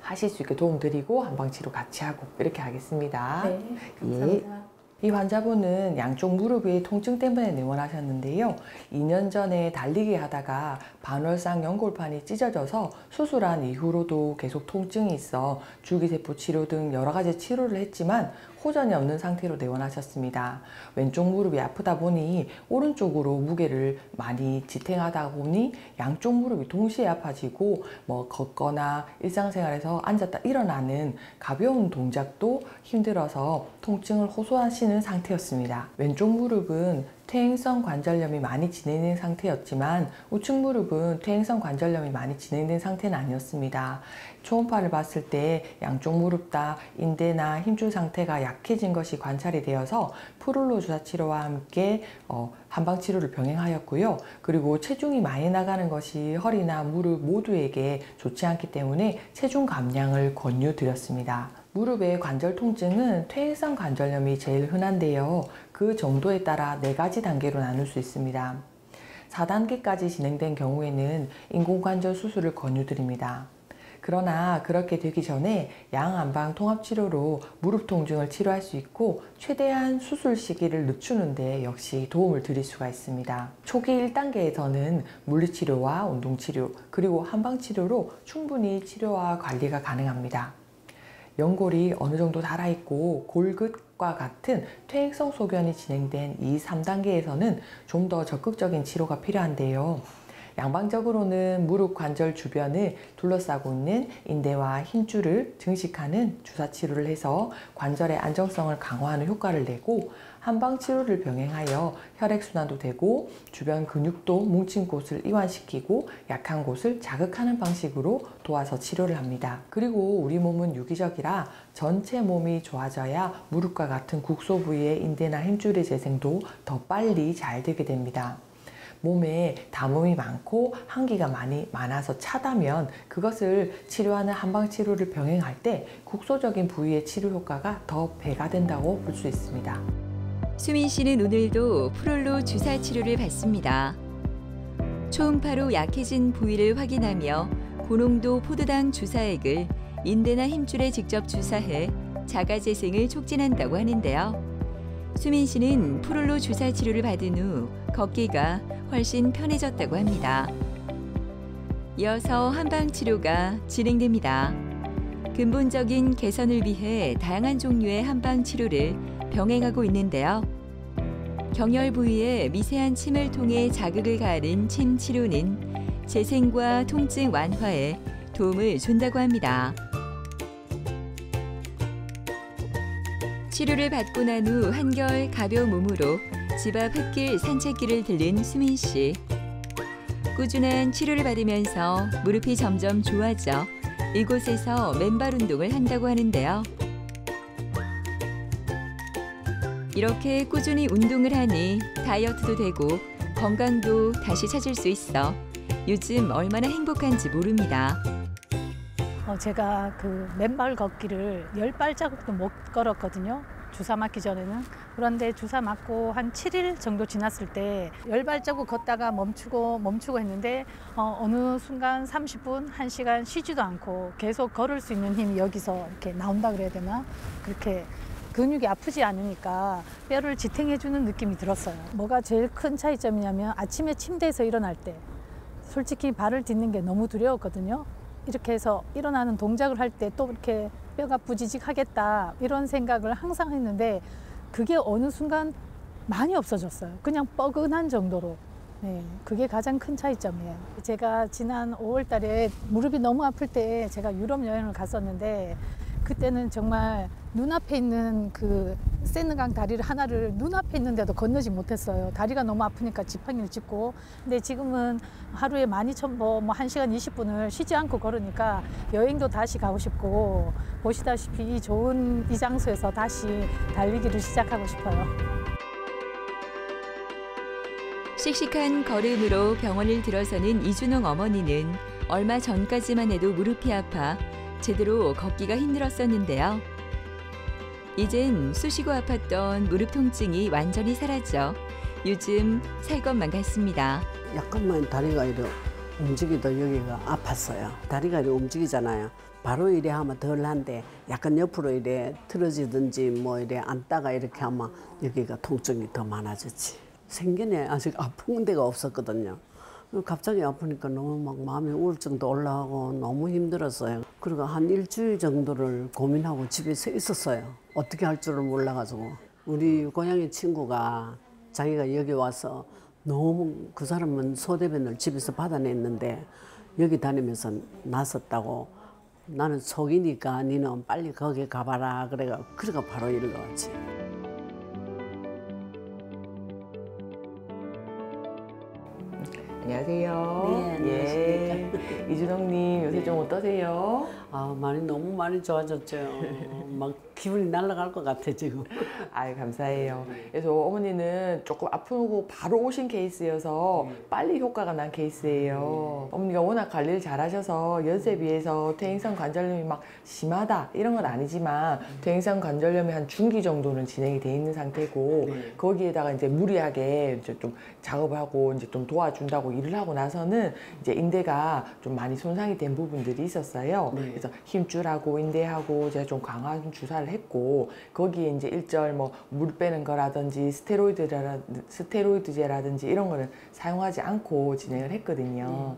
하실 수 있게 도움드리고 한방치료 같이 하고 이렇게 하겠습니다.
네, 감사합니다.
이 환자분은 양쪽 무릎의 통증 때문에 내원하셨는데요. 2년 전에 달리기 하다가 반월상 연골판이 찢어져서 수술한 이후로도 계속 통증이 있어 줄기세포 치료 등 여러 가지 치료를 했지만 호전이 없는 상태로 내원하셨습니다. 왼쪽 무릎이 아프다 보니 오른쪽으로 무게를 많이 지탱하다 보니 양쪽 무릎이 동시에 아파지고 뭐 걷거나 일상생활에서 앉았다 일어나는 가벼운 동작도 힘들어서 통증을 호소하시는 상태였습니다. 왼쪽 무릎은 퇴행성 관절염이 많이 진행된 상태였지만 우측 무릎은 퇴행성 관절염이 많이 진행된 상태는 아니었습니다. 초음파를 봤을 때 양쪽 무릎 다 인대나 힘줄 상태가 약해진 것이 관찰이 되어서 프롤로 주사 치료와 함께 한방치료를 병행하였고요. 그리고 체중이 많이 나가는 것이 허리나 무릎 모두에게 좋지 않기 때문에 체중 감량을 권유드렸습니다. 무릎의 관절 통증은 퇴행성 관절염이 제일 흔한데요. 그 정도에 따라 4가지 단계로 나눌 수 있습니다. 4단계까지 진행된 경우에는 인공관절 수술을 권유드립니다. 그러나 그렇게 되기 전에 양안방 통합치료로 무릎 통증을 치료할 수 있고 최대한 수술 시기를 늦추는 데 역시 도움을 드릴 수가 있습니다. 초기 1단계에서는 물리치료와 운동치료 그리고 한방치료로 충분히 치료와 관리가 가능합니다. 연골이 어느 정도 닳아있고 골끝과 같은 퇴행성 소견이 진행된 이 3단계에서는 좀 더 적극적인 치료가 필요한데요. 양방적으로는 무릎 관절 주변을 둘러싸고 있는 인대와 힘줄을 증식하는 주사 치료를 해서 관절의 안정성을 강화하는 효과를 내고 한방 치료를 병행하여 혈액순환도 되고 주변 근육도 뭉친 곳을 이완시키고 약한 곳을 자극하는 방식으로 도와서 치료를 합니다. 그리고 우리 몸은 유기적이라 전체 몸이 좋아져야 무릎과 같은 국소 부위의 인대나 힘줄의 재생도 더 빨리 잘 되게 됩니다. 몸에 담음이 많고 한기가 많아서 차다면 그것을 치료하는 한방치료를 병행할 때 국소적인 부위의 치료 효과가 더 배가 된다고 볼 수 있습니다.
수민 씨는 오늘도 프롤로 주사 치료를 받습니다. 초음파로 약해진 부위를 확인하며 고농도 포도당 주사액을 인대나 힘줄에 직접 주사해 자가재생을 촉진한다고 하는데요. 수민 씨는 프롤로 주사 치료를 받은 후 걷기가 훨씬 편해졌다고 합니다. 이어서 한방 치료가 진행됩니다. 근본적인 개선을 위해 다양한 종류의 한방 치료를 병행하고 있는데요. 경혈 부위에 미세한 침을 통해 자극을 가하는 침 치료는 재생과 통증 완화에 도움을 준다고 합니다. 치료를 받고 난 후 한결 가벼운 몸으로 집 앞 흙길 산책길을 들른 수민 씨. 꾸준한 치료를 받으면서 무릎이 점점 좋아져 이곳에서 맨발 운동을 한다고 하는데요. 이렇게 꾸준히 운동을 하니 다이어트도 되고 건강도 다시 찾을 수 있어 요즘 얼마나 행복한지 모릅니다.
제가 그 맨발 걷기를 10발자국도 못 걸었거든요. 주사 맞기 전에는. 그런데 주사 맞고 한 7일 정도 지났을 때 10발자국 걷다가 멈추고 했는데 어느 순간 30분, 1시간 쉬지도 않고 계속 걸을 수 있는 힘이 여기서 이렇게 나온다 그래야 되나? 그렇게 근육이 아프지 않으니까 뼈를 지탱해주는 느낌이 들었어요. 뭐가 제일 큰 차이점이냐면 아침에 침대에서 일어날 때 솔직히 발을 딛는 게 너무 두려웠거든요. 이렇게 해서 일어나는 동작을 할 때 또 이렇게 뼈가 부지직하겠다 이런 생각을 항상 했는데 그게 어느 순간 많이 없어졌어요. 그냥 뻐근한 정도로. 네, 그게 가장 큰 차이점이에요. 제가 지난 5월 달에 무릎이 너무 아플 때 제가 유럽 여행을 갔었는데 그때는 정말 눈앞에 있는 그 세느강 다리를 하나를 눈앞에 있는데도 건너지 못했어요. 다리가 너무 아프니까 지팡이를 짚고. 근데 지금은 하루에 12,000보, 뭐 1시간 20분을 쉬지 않고 걸으니까 여행도 다시 가고 싶고, 보시다시피 이 좋은 이 장소에서 다시 달리기를 시작하고 싶어요.
씩씩한 걸음으로 병원을 들어서는 이준홍 어머니는 얼마 전까지만 해도 무릎이 아파 제대로 걷기가 힘들었었는데요. 이젠 쑤시고 아팠던 무릎 통증이 완전히 사라져 요즘 살 것만 같습니다.
약간만 다리가 이래 움직이도 여기가 아팠어요. 다리가 이래 움직이잖아요. 바로 이래 하면 덜한데 약간 옆으로 이래 틀어지든지 뭐 이래 앉다가 이렇게 하면 여기가 통증이 더 많아졌지. 생전에 아직 아픈 데가 없었거든요. 갑자기 아프니까 너무 막 마음에 우울증도 올라오고 너무 힘들었어요. 그리고 한 일주일 정도를 고민하고 집에서 있었어요. 어떻게 할 줄을 몰라가지고. 우리 고향의 친구가 자기가 여기 와서 너무 그 사람은 소대변을 집에서 받아냈는데 여기 다니면서 났었다고. 나는 속이니까 니는 빨리 거기 가봐라. 그래가 바로 이리 왔지.
안녕하세요.
네, 안녕하십니까.
예. 이준홍님 요새 좀 어떠세요?
아, 너무 많이 좋아졌죠. 막 기분이 날아갈 것 같아 지금.
아유, 감사해요. 그래서 어머니는 조금 아프고 바로 오신 케이스여서 빨리 효과가 난 케이스예요. 어머니가 워낙 관리를 잘하셔서 연세에 비해서 퇴행성 관절염이 막 심하다 이런 건 아니지만 퇴행성 관절염이 한 중기 정도는 진행이 돼 있는 상태고 거기에다가 이제 무리하게 이제 좀 작업을 하고 이제 좀 도와준다고 일을 하고 나서는 이제 인대가 좀 많이 손상이 된 부분들이 있었어요. 그래서 힘줄하고 인대하고 제가 좀 강한 주사를 했고 거기에 이제 일절 뭐 물 빼는 거라든지 스테로이드제라든지 이런 거는 사용하지 않고 진행을 했거든요.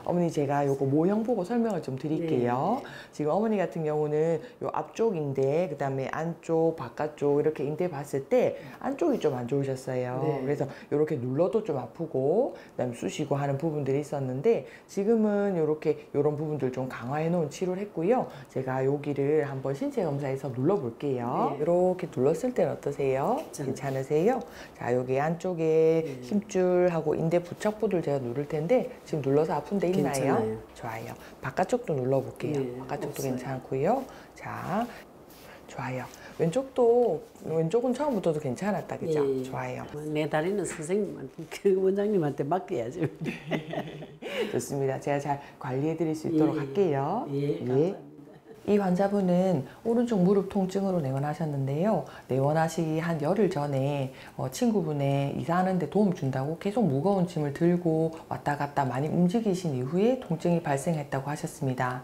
어머니 제가 요거 모형 보고 설명을 좀 드릴게요. 지금 어머니 같은 경우는 요 앞쪽 인대, 그 다음에 안쪽, 바깥쪽 이렇게 인대 봤을 때 안쪽이 좀 안 좋으셨어요. 그래서 이렇게 눌러도 좀 아프고 그다음에 쑤시고 하는 부분들이 있었는데 지금은 이렇게 이런 부분들 좀 강화해 놓은 치료를 했고요. 제가 여기를 한번 신체 검사해서 눌러 볼게요. 이렇게 눌렀을 때는 어떠세요? 괜찮으세요? 자, 여기 안쪽에 힘줄하고 인대 부착부들 제가 누를 텐데 지금 눌러서 아픈 데 있나요?
괜찮아요.
좋아요. 바깥쪽도 눌러볼게요. 바깥쪽도
없어요.
괜찮고요. 자, 좋아요. 왼쪽은 처음부터도 괜찮았다, 그죠? 좋아요.
내 다리는 선생님한테, 원장님한테 맡겨야지.
좋습니다. 제가 잘 관리해드릴 수 있도록 할게요.
감사합니다.
이 환자분은 오른쪽 무릎 통증으로 내원하셨는데요. 내원하시기 한 열흘 전에 친구분의 이사하는 데 도움 준다고 계속 무거운 짐을 들고 왔다 갔다 많이 움직이신 이후에 통증이 발생했다고 하셨습니다.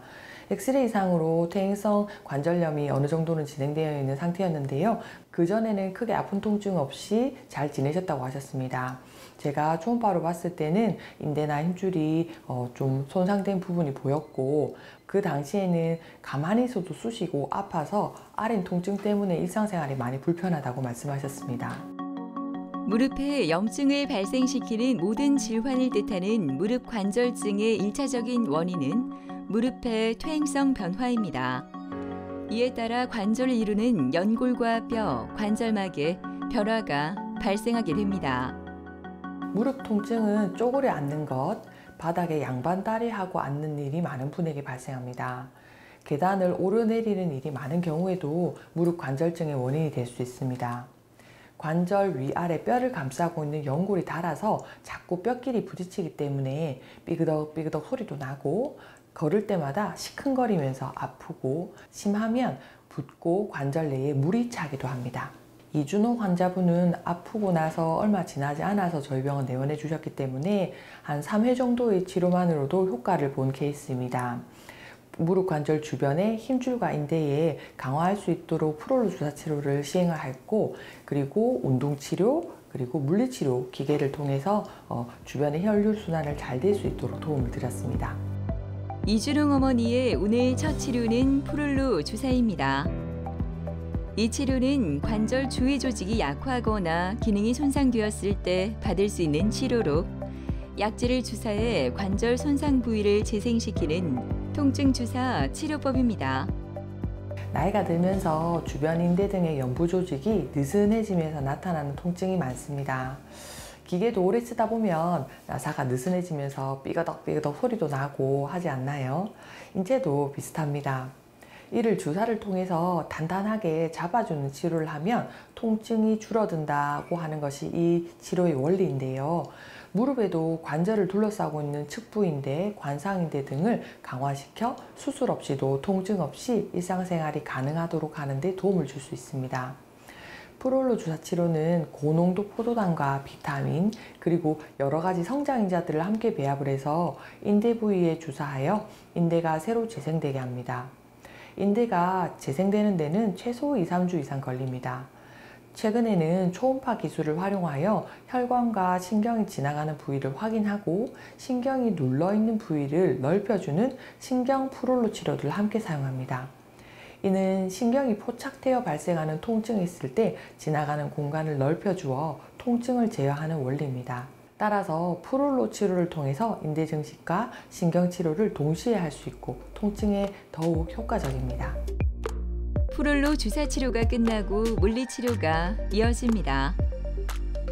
엑스레이상으로 퇴행성 관절염이 어느 정도는 진행되어 있는 상태였는데요. 그전에는 크게 아픈 통증 없이 잘 지내셨다고 하셨습니다. 제가 초음파로 봤을 때는 인대나 힘줄이 좀 손상된 부분이 보였고 그 당시에는 가만히 있어도 쑤시고 아파서 아린 통증 때문에 일상생활이 많이 불편하다고 말씀하셨습니다.
무릎에 염증을 발생시키는 모든 질환을 뜻하는 무릎 관절증의 1차적인 원인은 무릎의 퇴행성 변화입니다. 이에 따라 관절을 이루는 연골과 뼈, 관절막에 변화가 발생하게 됩니다.
무릎 통증은 쪼그려 앉는 것, 바닥에 양반다리 하고 앉는 일이 많은 분에게 발생합니다. 계단을 오르내리는 일이 많은 경우에도 무릎 관절증의 원인이 될 수 있습니다. 관절 위아래 뼈를 감싸고 있는 연골이 닳아서 자꾸 뼈끼리 부딪히기 때문에 삐그덕삐그덕 소리도 나고 걸을 때마다 시큰거리면서 아프고 심하면 붓고 관절 내에 물이 차기도 합니다. 이준홍 환자분은 아프고 나서 얼마 지나지 않아서 저희 병원 내원해 주셨기 때문에 한 3회 정도의 치료만으로도 효과를 본 케이스입니다. 무릎 관절 주변의 힘줄과 인대에 강화할 수 있도록 프롤로 주사 치료를 시행을 했고 그리고 운동치료 그리고 물리치료 기계를 통해서 주변의 혈류순환을 잘 될 수 있도록 도움을 드렸습니다.
이준홍 어머니의 오늘 첫 치료는 프롤로 주사입니다. 이 치료는 관절 주위 조직이 약화하거나 기능이 손상되었을 때 받을 수 있는 치료로 약제를 주사해 관절 손상 부위를 재생시키는 통증 주사 치료법입니다.
나이가 들면서 주변 인대 등의 연부 조직이 느슨해지면서 나타나는 통증이 많습니다. 기계도 오래 쓰다 보면 나사가 느슨해지면서 삐그덕삐그덕 소리도 나고 하지 않나요? 인체도 비슷합니다. 이를 주사를 통해서 단단하게 잡아주는 치료를 하면 통증이 줄어든다고 하는 것이 이 치료의 원리인데요. 무릎에도 관절을 둘러싸고 있는 측부인대, 관상인대 등을 강화시켜 수술 없이도 통증 없이 일상생활이 가능하도록 하는 데 도움을 줄 수 있습니다. 프롤로 주사 치료는 고농도 포도당과 비타민 그리고 여러 가지 성장인자들을 함께 배합을 해서 인대 부위에 주사하여 인대가 새로 재생되게 합니다. 인대가 재생되는 데는 최소 2-3주 이상 걸립니다. 최근에는 초음파 기술을 활용하여 혈관과 신경이 지나가는 부위를 확인하고 신경이 눌러있는 부위를 넓혀주는 신경 프롤로 치료를 함께 사용합니다. 이는 신경이 포착되어 발생하는 통증이 있을 때 지나가는 공간을 넓혀주어 통증을 제어하는 원리입니다. 따라서 프롤로 치료를 통해서 인대 증식과 신경 치료를 동시에 할 수 있고 통증에 더욱 효과적입니다.
프롤로 주사 치료가 끝나고 물리치료가 이어집니다.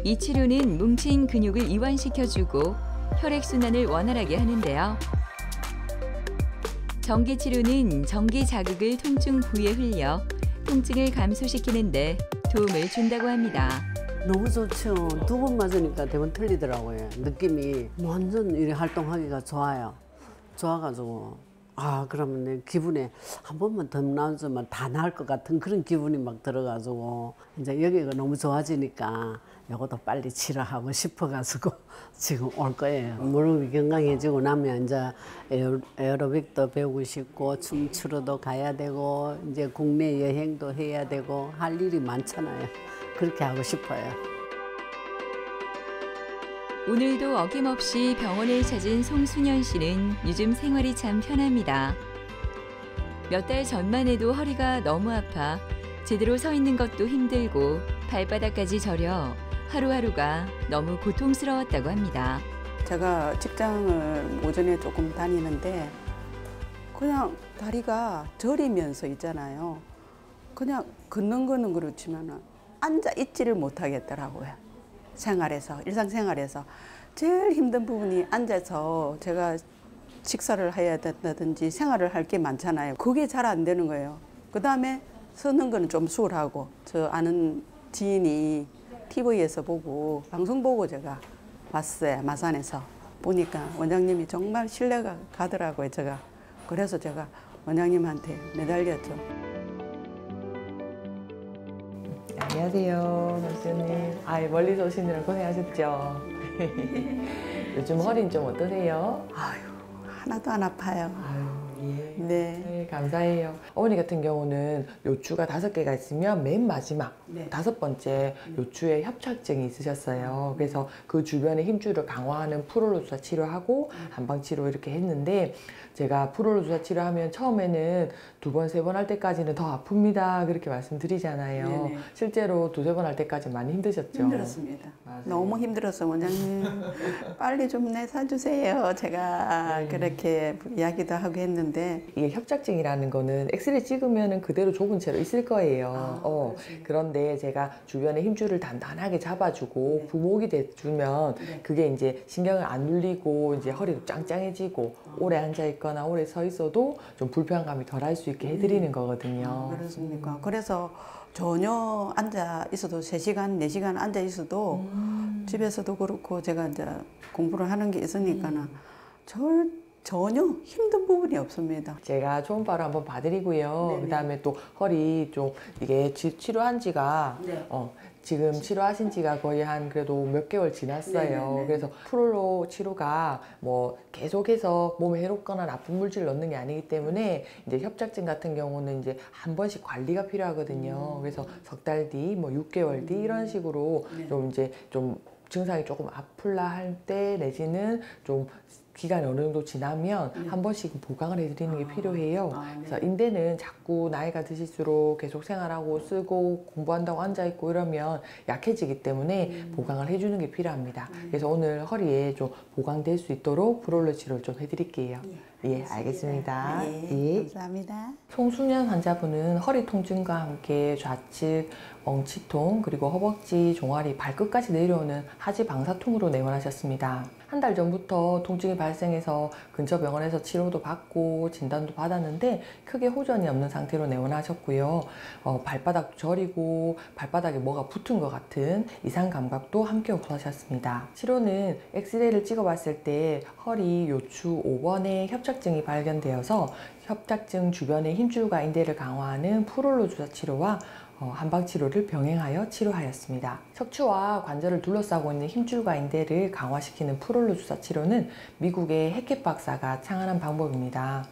이 치료는 뭉친 근육을 이완시켜주고 혈액순환을 원활하게 하는데요. 전기치료는 전기 자극을 통증 부위에 흘려 통증을 감소시키는 데 도움을 준다고 합니다.
너무 좋죠. 2번 맞으니까 대번 틀리더라고요. 느낌이 완전 이렇게 활동하기가 좋아요. 좋아가지고 그러면 내 기분에 한 번만 더 나와주면 다 나을 것 같은 그런 기분이 막 들어가지고 이제 여기가 너무 좋아지니까 이것도 빨리 치료하고 싶어가지고 지금 올 거예요. 무릎이 건강해지고 나면 이제 에어로빅도 배우고 싶고 춤추러도 가야 되고 이제 국내 여행도 해야 되고 할 일이 많잖아요. 그렇게 하고 싶어요.
오늘도 어김없이 병원을 찾은 송순현 씨는 요즘 생활이 참 편합니다. 몇 달 전만 해도 허리가 너무 아파 제대로 서 있는 것도 힘들고 발바닥까지 저려 하루하루가 너무 고통스러웠다고 합니다.
제가 직장을 오전에 조금 다니는데 그냥 다리가 저리면서 있잖아요. 그냥 걷는 거는 그렇지만 앉아 있지를 못하겠더라고요. 일상생활에서 제일 힘든 부분이 앉아서 제가 식사를 해야 된다든지 생활을 할 게 많잖아요. 그게 잘 안 되는 거예요. 그 다음에 서는 거는 좀 수월하고 저 아는 지인이 TV에서 보고 방송 보고 제가 왔어요. 마산에서 보니까 원장님이 정말 신뢰가 가더라고요. 그래서 제가 원장님한테 매달렸죠.
안녕하세요, 선생님. 멀리서 오시느라 고생하셨죠? 요즘 허리는 좀 어떠세요?
하나도 안 아파요.
예.
네.
네, 감사해요. 어머니 같은 경우는 요추가 5개가 있으면 맨 마지막 5번째 요추에 협착증이 있으셨어요. 그래서 그 주변의 힘줄을 강화하는 프롤로 주사 치료하고 한방 치료 이렇게 했는데 제가 프롤로 주사 치료하면 처음에는 2번, 3번 할 때까지는 더 아픕니다. 그렇게 말씀드리잖아요.
네네.
실제로 2-3번 할 때까지 많이 힘드셨죠?
힘들었습니다.
맞아요.
너무 힘들었어, 원장님. 빨리 좀 내사주세요. 제가 그렇게 이야기도 하고 했는데.
이게 협착증이라는 거는 엑스레이 찍으면 그대로 좁은 채로 있을 거예요. 그런데 제가 주변에 힘줄을 단단하게 잡아주고 부목이 돼주면 그게 이제 신경을 안 눌리고 이제 허리도 짱짱해지고 오래 앉아있거나 오래 서 있어도 좀 불편감이 덜 할 수 있게 해드리는 거거든요.
그렇습니까? 그래서 전혀 앉아 있어도 3시간, 4시간 앉아 있어도 집에서도 그렇고 제가 이제 공부를 하는 게 있으니까는 전혀 힘든 부분이 없습니다.
제가 초음파를 한번 봐드리고요. 그 다음에 또 허리 좀 이게 치료한 지가 지금 치료하신 지가 거의 한 그래도 몇 개월 지났어요. 그래서 프롤로 치료가 뭐 계속해서 몸에 해롭거나 나쁜 물질 넣는 게 아니기 때문에 이제 협착증 같은 경우는 이제 한 번씩 관리가 필요하거든요. 그래서 석 달 뒤, 뭐 6개월 뒤 이런 식으로 좀 이제 좀 증상이 조금 아플라 할 때 내지는 좀 기간이 어느 정도 지나면 한 번씩 보강을 해드리는 게 필요해요. 그래서 인대는 자꾸 나이가 드실수록 계속 생활하고 쓰고 공부한다고 앉아있고 이러면 약해지기 때문에 보강을 해주는 게 필요합니다. 그래서 오늘 허리에 좀 보강될 수 있도록 프롤로 치료를 좀 해드릴게요. 예, 알겠습니다.
네, 감사합니다.
송수년 환자분은 허리 통증과 함께 좌측 엉치통 그리고 허벅지, 종아리, 발끝까지 내려오는 하지 방사통으로 내원하셨습니다. 한 달 전부터 통증이 발생해서 근처 병원에서 치료도 받고 진단도 받았는데 크게 호전이 없는 상태로 내원하셨고요. 발바닥도 저리고 발바닥에 뭐가 붙은 것 같은 이상 감각도 함께 없으셨습니다. 치료는 엑스레이를 찍어봤을 때 허리 요추 5번에 협착증이 발견되어서 협착증 주변의 힘줄과 인대를 강화하는 프롤로 주사 치료와 한방 치료를 병행하여 치료하였습니다. 척추와 관절을 둘러싸고 있는 힘줄과 인대를 강화시키는 프롤로 주사 치료는 미국의 해켓 박사가 창안한 방법입니다.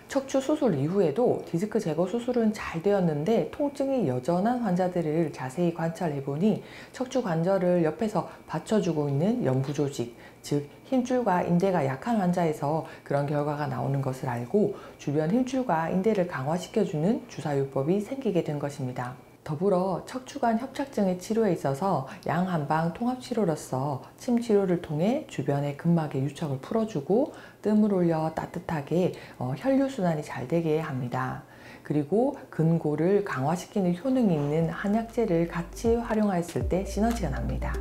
척추 수술 이후에도 디스크 제거 수술은 잘 되었는데 통증이 여전한 환자들을 자세히 관찰해보니 척추 관절을 옆에서 받쳐주고 있는 연부 조직, 즉 힘줄과 인대가 약한 환자에서 그런 결과가 나오는 것을 알고 주변 힘줄과 인대를 강화시켜주는 주사요법이 생기게 된 것입니다. 더불어 척추관 협착증의 치료에 있어서 양한방 통합치료로서 침치료를 통해 주변의 근막의 유착을 풀어주고 뜸을 올려 따뜻하게 혈류순환이 잘 되게 합니다. 그리고 근골을 강화시키는 효능이 있는 한약재를 같이 활용했을 때 시너지가 납니다.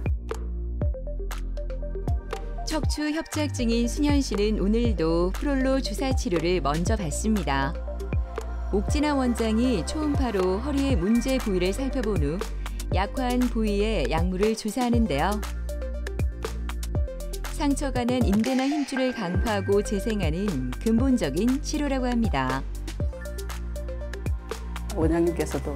척추 협착증인 수년 씨는 오늘도 프롤로 주사 치료를 먼저 받습니다. 옥진아 원장이 초음파로 허리의 문제 부위를 살펴본 후 약한 부위에 약물을 주사하는데요. 상처가 난 인대나 힘줄을 강화하고 재생하는 근본적인 치료라고 합니다.
원장님께서도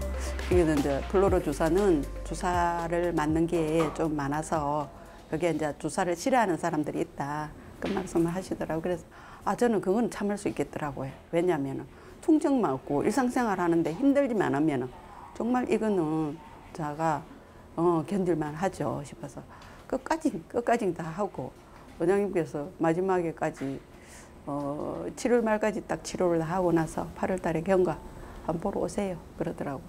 이게 이제 플로로 주사는 주사를 맞는 게 좀 많아서 그게 이제 주사를 싫어하는 사람들이 있다. 그 말씀을 하시더라고요. 그래서 저는 그건 참을 수 있겠더라고요. 왜냐하면 통증만 없고 일상생활 하는데 힘들지만 하면 정말 이거는 제가 견딜만 하죠 싶어서 끝까지 다 하고 원장님께서 마지막에까지 7월 말까지 딱 치료를 하고 나서 8월 달에 경과 한번 보러 오세요 그러더라고요.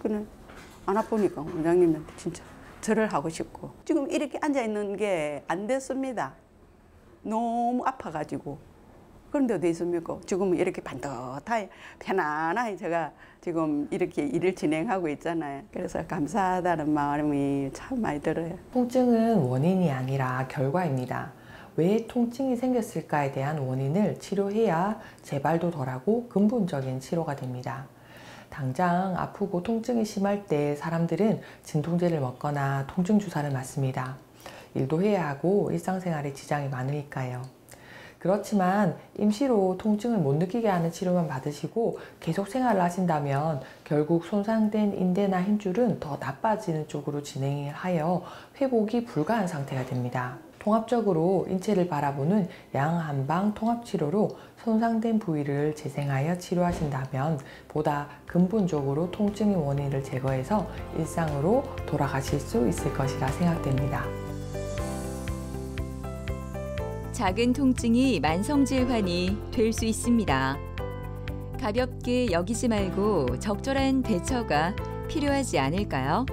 그는 안 아프니까 원장님한테 진짜 절을 하고 싶고 지금 이렇게 앉아 있는 게 안 됐습니다. 너무 아파가지고. 그런데 어디 있습니까? 지금은 이렇게 반듯하게 편안하게 제가 지금 이렇게 일을 진행하고 있잖아요. 그래서 감사하다는 마음이 참 많이 들어요.
통증은 원인이 아니라 결과입니다. 왜 통증이 생겼을까에 대한 원인을 치료해야 재발도 덜하고 근본적인 치료가 됩니다. 당장 아프고 통증이 심할 때 사람들은 진통제를 먹거나 통증 주사를 맞습니다. 일도 해야 하고 일상생활에 지장이 많으니까요. 그렇지만 임시로 통증을 못 느끼게 하는 치료만 받으시고 계속 생활을 하신다면 결국 손상된 인대나 힘줄은 더 나빠지는 쪽으로 진행하여 회복이 불가한 상태가 됩니다. 통합적으로 인체를 바라보는 양한방 통합치료로 손상된 부위를 재생하여 치료하신다면 보다 근본적으로 통증의 원인을 제거해서 일상으로 돌아가실 수 있을 것이라 생각됩니다.
작은 통증이 만성질환이 될 수 있습니다. 가볍게 여기지 말고 적절한 대처가 필요하지 않을까요?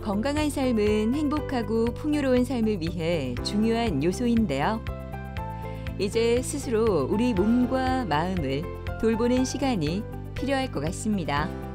건강한 삶은 행복하고 풍요로운 삶을 위해 중요한 요소인데요. 이제 스스로 우리 몸과 마음을 돌보는 시간이 필요할 것 같습니다.